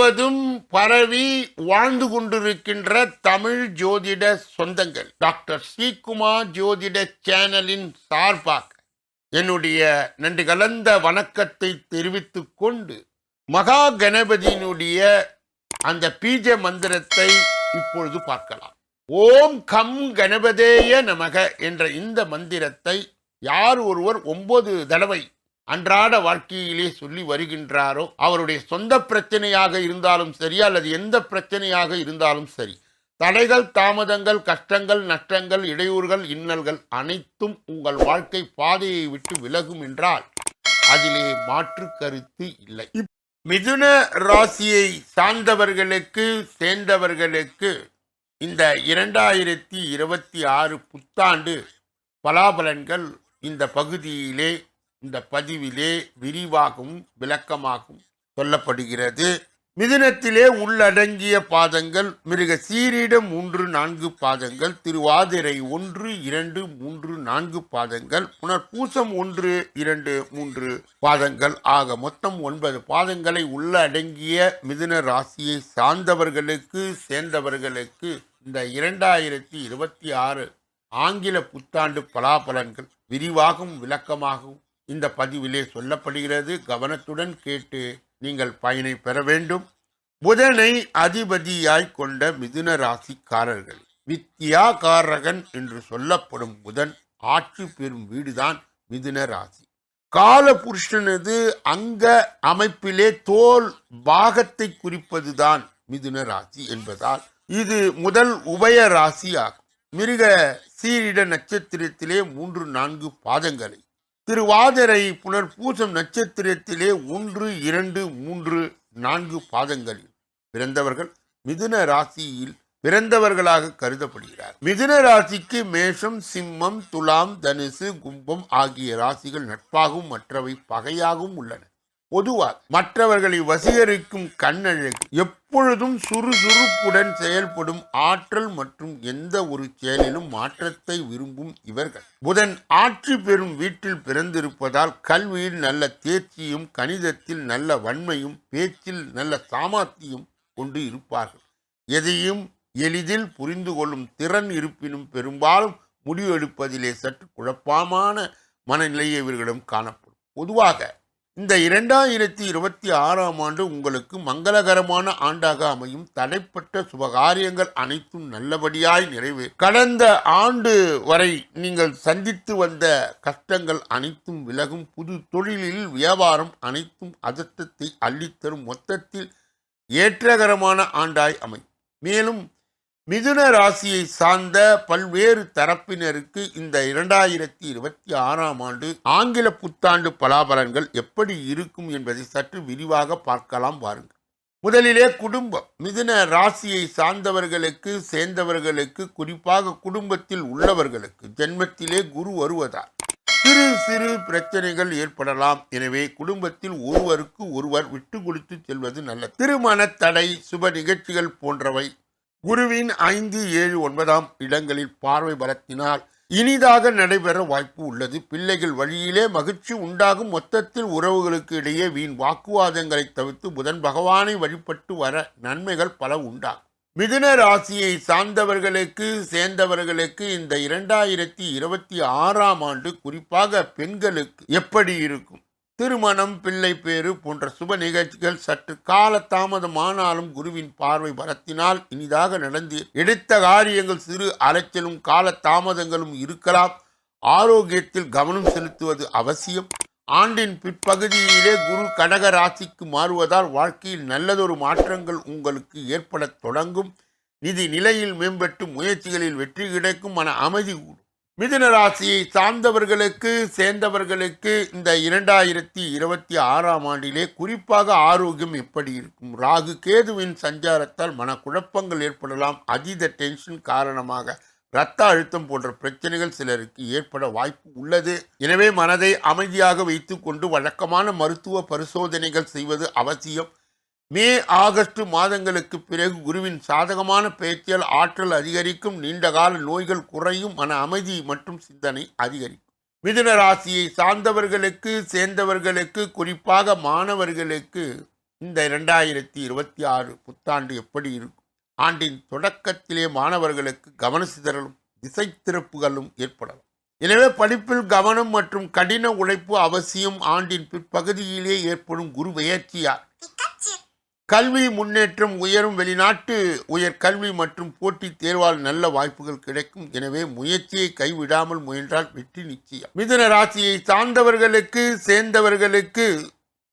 முழுவதும் பரவி வாழ்ந்து கொண்டிருக்கின்ற தமிழ் ஜோதிட சொந்தங்கள், டாக்டர் ஸ்ரீகுமார் ஜோதிட சேனலின் சார்பாக என்னுடைய நன்றி கலந்த வணக்கத்தை தெரிவித்துக் கொண்டு, மகா கணபதியினுடைய அந்த பீஜ மந்திரத்தை இப்பொழுது பார்க்கலாம். ஓம் கம் கணபதேய நமக என்ற இந்த மந்திரத்தை யார் ஒருவர் 9 தடவை அன்றாட வாழ்க்கையிலே சொல்லி வருகின்றாரோ, அவருடைய சொந்த பிரச்சனையாக இருந்தாலும் சரி, அல்லது எந்த பிரச்சனையாக இருந்தாலும் சரி, தடைகள், தாமதங்கள், கஷ்டங்கள், நஷ்டங்கள், இடையூறுகள், இன்னல்கள் அனைத்தும் உங்கள் வாழ்க்கை பாதையை விட்டு விலகும் என்றால் அதிலே மாற்று கருத்து இல்லை. மிதுன ராசியை சார்ந்தவர்களுக்கு சேர்ந்தவர்களுக்கு இந்த 2026 புத்தாண்டு பலாபலன்கள் இந்த பகுதியிலே, இந்த பதிவிலே விரிவாகவும் விளக்கமாகவும் சொல்லப்படுகிறது. மிதுனத்திலே உள்ளடங்கிய பாதங்கள் மிருக சீரிடம் 3, 4 பாதங்கள், திருவாதிரை 1, 2, 3, 4 பாதங்கள், புனர்பூசம் 1, 2, 3 பாதங்கள் ஆக மொத்தம் 9 பாதங்களை உள்ளடங்கிய மிதுன ராசியை சார்ந்தவர்களுக்கு சேர்ந்தவர்களுக்கு இந்த 2026 ஆங்கில புத்தாண்டு பலாபலன்கள் விரிவாகவும் விளக்கமாகவும் இந்த பதிவிலே சொல்லப்படுகிறது. கவனத்துடன் கேட்டு நீங்கள் பயனை பெற வேண்டும். புதனை அதிபதியாய் கொண்ட மிதுன ராசிக்காரர்கள், வித்யாகாரகன் என்று சொல்லப்படும் புதன் ஆட்சி பெறும் வீடுதான் மிதுன ராசி. கால புருஷனது அங்க அமைப்பிலே தோல் பாகத்தை குறிப்பதுதான் மிதுன ராசி என்பதால் இது முதல் உபய ராசி ஆகும். மிருக சீரிட நட்சத்திரத்திலே 3, 4 பாதங்களை, திருவாதிரை புனர்பூசம் நட்சத்திரத்திலே 1, 2, 3, 4 பாதங்களில் பிறந்தவர்கள் மிதுன ராசியில் பிறந்தவர்களாக கருதப்படுகிறார். மிதுன ராசிக்கு மேஷம், சிம்மம், துலாம், தனுசு, கும்பம் ஆகிய ராசிகள் நட்பாகவும் மற்றவை பகையாகவும் உள்ளன. பொதுவாக மற்றவர்களை வசீகரிக்கும் கண்ணழகு, எப்பொழுதும் சுறுசுறுப்புடன் செயல்படும் ஆற்றல் மற்றும் எந்த ஒரு செயலிலும் மாற்றத்தை விரும்பும் இவர்கள் புதன் ஆட்சி பெறும் வீட்டில் பிறந்திருப்பதால் கல்வியில் நல்ல தேர்ச்சியும், கணிதத்தில் நல்ல வன்மையும், பேச்சில் நல்ல சாமர்த்தியம் கொண்டு இருப்பார்கள். எதையும் எளிதில் புரிந்து கொள்ளும் திறன் இருப்பினும் பெரும்பாலும் முடிவு எடுப்பதிலே சற்று குழப்பமான மனநிலையை இவர்களிடம் காணப்படும். பொதுவாக இந்த 2026 ஆண்டு உங்களுக்கு மங்களகரமான ஆண்டாக அமையும். தடைப்பட்ட சுபகாரியங்கள் அனைத்தும் நல்லபடியாய் நிறைவேறும். கடந்த ஆண்டு வரை நீங்கள் சந்தித்து வந்த கஷ்டங்கள் அனைத்தும் விலகும். புது தொழிலில் வியாபாரம் அனைத்தும் அதிர்ஷ்டத்தை அள்ளித்தரும். மொத்தத்தில் ஏற்றகரமான ஆண்டாய் அமையும். மேலும் மிதுன ராசியை சார்ந்த பல்வேறு தரப்பினருக்கு இந்த 2026 ஆண்டு ஆங்கில புத்தாண்டு பலாபலன்கள் எப்படி இருக்கும் என்பதை சற்று விரிவாக பார்க்கலாம் வாருங்கள். முதலிலே குடும்பம். மிதுன ராசியை சார்ந்தவர்களுக்கு சேர்ந்தவர்களுக்கு, குறிப்பாக குடும்பத்தில் உள்ளவர்களுக்கு ஜென்மத்திலே குரு வருவதால் சிறு சிறு பிரச்சனைகள் ஏற்படலாம். எனவே குடும்பத்தில் ஒருவருக்கு ஒருவர் விட்டு கொடுத்து செல்வது நல்லது. திருமண தடை, சுப நிகழ்ச்சிகள் போன்றவை குருவின் 5, 7, 9 இடங்களில் பார்வை பலத்தினால் இனிதாக நடைபெற வாய்ப்பு உள்ளது. பிள்ளைகள் வழியிலே மகிழ்ச்சி உண்டாகும். மொத்தத்தில் உறவுகளுக்கு இடையே வீண் வாக்குவாதங்களை தவிர்த்து புதன் பகவானை வழிபட்டு வர நன்மைகள் பல உண்டாகும். மிதுன ராசியை சார்ந்தவர்களுக்கு சேர்ந்தவர்களுக்கு இந்த 2026 ஆண்டு குறிப்பாக பெண்களுக்கு எப்படி இருக்கும்? திருமணம், பிள்ளை பேறு போன்ற சுப நிகழ்ச்சிகள் சற்று கால தாமதமானாலும் குருவின் பார்வை பலத்தினால் இனிதாக நடந்து எடுத்த காரியங்கள் சிறு அலைச்சலும் கால தாமதங்களும் இருக்கலாம். ஆரோக்கியத்தில் கவனம் செலுத்துவது அவசியம். ஆண்டின் பிற்பகுதியிலே குரு கடக ராசிக்கு மாறுவதால் வாழ்க்கையில் நல்லதொரு மாற்றங்கள் உங்களுக்கு ஏற்பட தொடங்கும். நிதி நிலையில் மேம்பட்டு முயற்சிகளில் வெற்றி கிடைக்கும். மன அமைதி கூடும். மிதுன ராசியை சார்ந்தவர்களுக்கு சேர்ந்தவர்களுக்கு இந்த 2026 ஆண்டிலே குறிப்பாக ஆரோக்கியம் எப்படி இருக்கும்? ராகு கேதுவின் சஞ்சாரத்தால் மனக்குழப்பங்கள் ஏற்படலாம். அதீத டென்ஷன் காரணமாக இரத்த அழுத்தம் போன்ற பிரச்சனைகள் சிலருக்கு ஏற்பட வாய்ப்பு உள்ளது. எனவே மனதை அமைதியாக வைத்துக் கொண்டு வழக்கமான மருத்துவ பரிசோதனைகள் செய்வது அவசியம். மே, ஆகஸ்ட் மாதங்களுக்கு பிறகு குருவின் சாதகமான பெயர்ச்சியால் ஆற்றல் அதிகரிக்கும். நீண்டகால நோய்கள் குறையும். மன அமைதி மற்றும் சிந்தனை அதிகரிக்கும். மிதுன ராசியை சார்ந்தவர்களுக்கு சேர்ந்தவர்களுக்கு குறிப்பாக மாணவர்களுக்கு இந்த 2026 புத்தாண்டு எப்படி இருக்கும்? ஆண்டின் தொடக்கத்திலே மாணவர்களுக்கு கவனச்சிதறலும் திசை திருப்புகளும் ஏற்படலாம். எனவே படிப்பில் கவனம் மற்றும் கடின உழைப்பு அவசியம். ஆண்டின் பிற்பகுதியிலே ஏற்படும் குரு பெயர்ச்சியால் கல்வி முன்னேற்றம் உயரும். வெளிநாட்டு உயர் கல்வி மற்றும் போட்டித் தேர்வால் நல்ல வாய்ப்புகள் கிடைக்கும். எனவே முயற்சியை கைவிடாமல் முயன்றால் வெற்றி நிச்சயம். மிதுன ராசியை சார்ந்தவர்களுக்கு சேர்ந்தவர்களுக்கு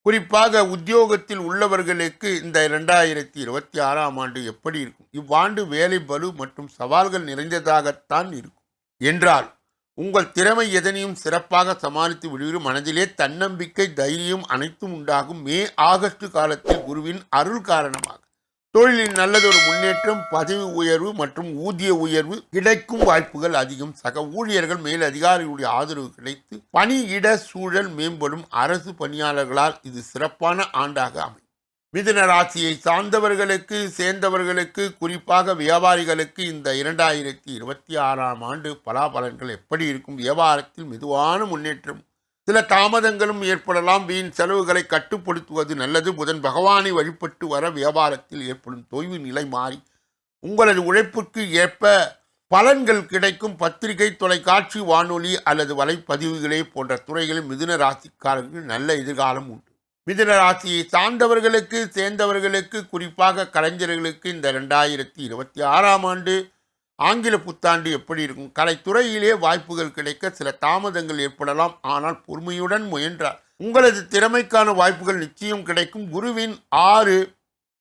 குறிப்பாக உத்தியோகத்தில் உள்ளவர்களுக்கு இந்த 2026ஆம் ஆண்டு எப்படி இருக்கும்? இவ்வாண்டு வேலை பளு மற்றும் சவால்கள் நிறைந்ததாகத்தான் இருக்கும். என்றால் உங்கள் திறமை எதனையும் சிறப்பாக சமாளித்து விடுவீர்கள். மனதிலே தன்னம்பிக்கை, தைரியம் அனைத்தும் உண்டாகும். மே ஆகஸ்ட் காலத்தில் குருவின் அருள் காரணமாக தொழிலில் நல்லதொரு முன்னேற்றம், பதவி உயர்வு மற்றும் ஊதிய உயர்வு கிடைக்கும் வாய்ப்புகள் அதிகம். சக ஊழியர்கள் மேல் அதிகாரிகளுடைய ஆதரவு கிடைத்து பணியிட சூழல் மேம்படும். அரசு பணியாளர்களால் இது சிறப்பான ஆண்டாக அமையும். மிதுன ராசியை சார்ந்தவர்களுக்கு சேர்ந்தவர்களுக்கு குறிப்பாக வியாபாரிகளுக்கு இந்த 2026ஆம் ஆண்டு பலாபலன்கள் எப்படி இருக்கும்? வியாபாரத்தில் மெதுவான முன்னேற்றம், சில தாமதங்களும் ஏற்படலாம். வீண் செலவுகளை கட்டுப்படுத்துவது நல்லது. புதன் பகவானை வழிபட்டு வர வியாபாரத்தில் ஏற்படும் தொய்வு நிலை மாறி உங்களது உழைப்புக்கு ஏற்ப பலன்கள் கிடைக்கும். பத்திரிகை, தொலைக்காட்சி, வானொலி அல்லது வலைப்பதிவுகளே போன்ற துறைகளில் மிதுன ராசிக்காரர்கள் நல்ல எதிர்காலம் உண்டு. மிதுன ராசியை சார்ந்தவர்களுக்கு சேர்ந்தவர்களுக்கு குறிப்பாக கலைஞர்களுக்கு இந்த 2026ஆம் ஆண்டு ஆங்கில புத்தாண்டு எப்படி இருக்கும்? கலைத்துறையிலே வாய்ப்புகள் கிடைக்க சில தாமதங்கள் ஏற்படலாம். ஆனால் பொறுமையுடன் முயன்றால் உங்களது திறமைக்கான வாய்ப்புகள் நிச்சயம் கிடைக்கும். குருவின் 6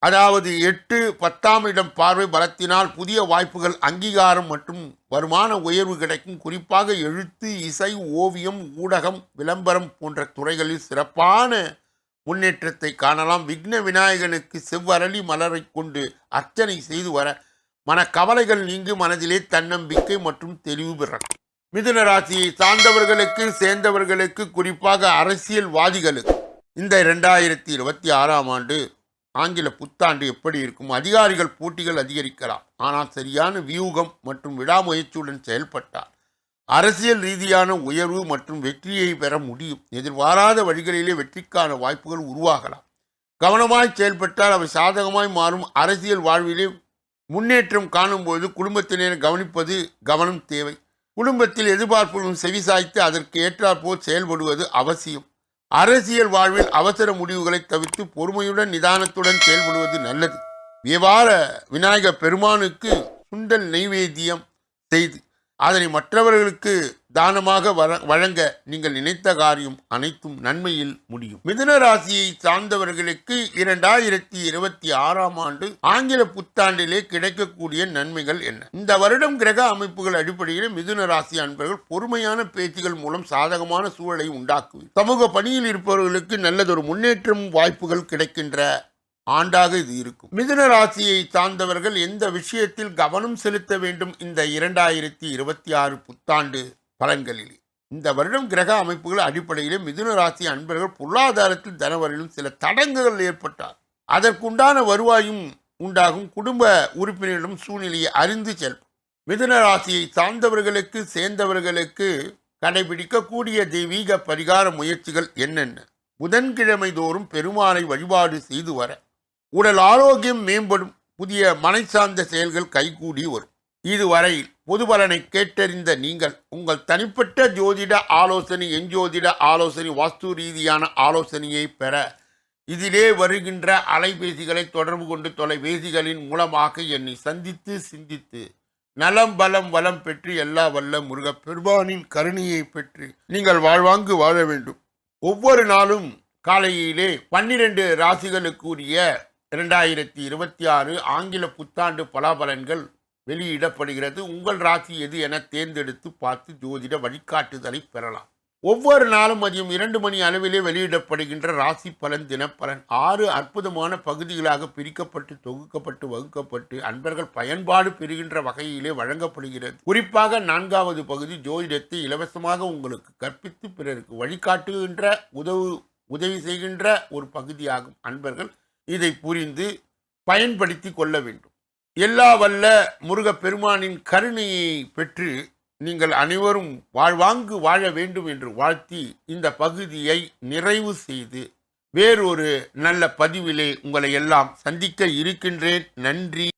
அதாவது 8 10ஆம் இடம் பார்வை பலத்தினால் புதிய வாய்ப்புகள், அங்கீகாரம் மற்றும் வருமான உயர்வு கிடைக்கும். குறிப்பாக எழுத்து, இசை, ஓவியம், ஊடகம், விளம்பரம் போன்ற துறைகளில் சிறப்பான முன்னேற்றத்தை காணலாம். விக்ன விநாயகனுக்கு செவ்வரளி மலரை கொண்டு அர்ச்சனை செய்து வர மனக்கவலைகள் நீங்கி மனதிலே தன்னம்பிக்கை மற்றும் தெளிவு பிறக்கும். மிதுன ராசியை சார்ந்தவர்களுக்கு சேர்ந்தவர்களுக்கு குறிப்பாக அரசியல்வாதிகளுக்கு இந்த 2026ஆம் ஆண்டு ஆங்கில புத்தாண்டு எப்படி இருக்கும்? அதிகாரிகள் போட்டிகள் அதிகரிக்கலாம். ஆனால் சரியான வியூகம் மற்றும் விடாமுயற்சியுடன் செயல்பட்டால் அரசியல் ரீதியான உயர்வு மற்றும் வெற்றியை பெற முடியும். எதிர்பாராத வழிகளிலே வெற்றிக்கான வாய்ப்புகள் உருவாகலாம். கவனமாய் செயல்பட்டால் அவை சாதகமாய் மாறும். அரசியல் வாழ்விலே முன்னேற்றம் காணும்போது குடும்பத்தினர் கவனிப்பது கவனம் தேவை. குடும்பத்தில் எதிர்பார்ப்புகளும் செவிசாய்த்து அதற்கு ஏற்றாற்போல் செயல்படுவது அவசியம். அரசியல் வாழ்வில் அவசர முடிவுகளை தவிர்த்து பொறுமையுடன் நிதானத்துடன் செயல்படுவது நல்லது. வியாபார விநாயகர் பெருமானுக்கு சுண்டல் நெய்வேத்தியம் செய்து அதனை மற்றவர்களுக்கு தானமாக வழங்க நீங்கள் நினைத்த காரியம் அனைத்தும் நன்மையில் முடியும். மிதுன ராசியை சார்ந்தவர்களுக்கு 2026ஆம் ஆண்டு ஆங்கில புத்தாண்டிலே கிடைக்கக்கூடிய நன்மைகள் என்ன? இந்த வருடம் கிரக அமைப்புகள் அடிப்படையில் மிதுன ராசி அன்பர்கள் பொறுமையான பேச்சுகள் மூலம் சாதகமான சூழலை உண்டாக்குவது. சமூக பணியில் இருப்பவர்களுக்கு நல்லதொரு முன்னேற்றம் வாய்ப்புகள் கிடைக்கின்ற ஆண்டாக இது இருக்கும். மிதுன ராசியை சார்ந்தவர்கள் எந்த விஷயத்தில் கவனம் செலுத்த வேண்டும்? இந்த 2026 புத்தாண்டு பலன்களில் இந்த வருடம் கிரக அமைப்புகள் அடிப்படையிலே மிதுன ராசி அன்பர்கள் பொருளாதாரத்தில் தனவரிலும் சில தடங்குகள் ஏற்பட்டால் அதற்குண்டான வருவாயும் உண்டாகும். குடும்ப உறுப்பினரிடம் சூழ்நிலையை அறிந்து செயல்படும். மிதுன ராசியை சார்ந்தவர்களுக்கு சேர்ந்தவர்களுக்கு கடைபிடிக்கக்கூடிய தெய்வீக பரிகார முயற்சிகள் என்னென்ன? புதன்கிழமை தோறும் பெருமாளை வழிபாடு செய்து வர உடல் ஆரோக்கியம் மேம்படும். புதிய மனை சார்ந்த செயல்கள் கைகூடி வரும். இதுவரையில் பொது பலனை கேட்டறிந்த நீங்கள் உங்கள் தனிப்பட்ட ஜோதிட ஆலோசனை, எஞ்சோதிட ஆலோசனை, வாஸ்து ரீதியான ஆலோசனையை பெற இதிலே வருகின்ற அலைபேசிகளை தொடர்பு கொண்டு தொலைபேசிகளின் மூலமாக என்னை சந்தித்து சிந்தித்து நலம் பலம் வளம் பெற்று எல்லா வல்ல முருகப் பெருமானின் கருணையை பெற்று நீங்கள் வாழ்வாங்கு வாழ வேண்டும். ஒவ்வொரு நாளும் காலையிலே 12 ராசிகளுக்குரிய 2026 ஆங்கில புத்தாண்டு பலாபலன்கள் வெளியிடப்படுகிறது. உங்கள் ராசி எது என தேர்ந்தெடுத்து பார்த்து ஜோதிட வழிகாட்டுதலை பெறலாம். ஒவ்வொரு நாளும் மதியம் 2 மணி அளவிலே வெளியிடப்படுகின்ற ராசி பலன், தினப்பலன் 6 அற்புதமான பகுதிகளாக பிரிக்கப்பட்டு தொகுக்கப்பட்டு வகுக்கப்பட்டு அன்பர்கள் பயன்பாடு பெறுகின்ற வகையிலே வழங்கப்படுகிறது. குறிப்பாக 4வது பகுதி ஜோதிடத்தை இலவசமாக உங்களுக்கு கற்பித்து பிறருக்கு வழிகாட்டுகின்ற உதவி செய்கின்ற ஒரு பகுதியாகும். அன்பர்கள் இதை புரிந்து பயன்படுத்தி கொள்ள வேண்டும். எல்லா வல்ல முருகப் பெருமானின் கருணையை பெற்று நீங்கள் அனைவரும் வாழ்வாங்கு வாழ வேண்டும் என்று வாழ்த்தி இந்த பகுதியை நிறைவு செய்து வேறொரு நல்ல பதிவிலே உங்களை எல்லாம் சந்திக்க இருக்கின்றேன். நன்றி.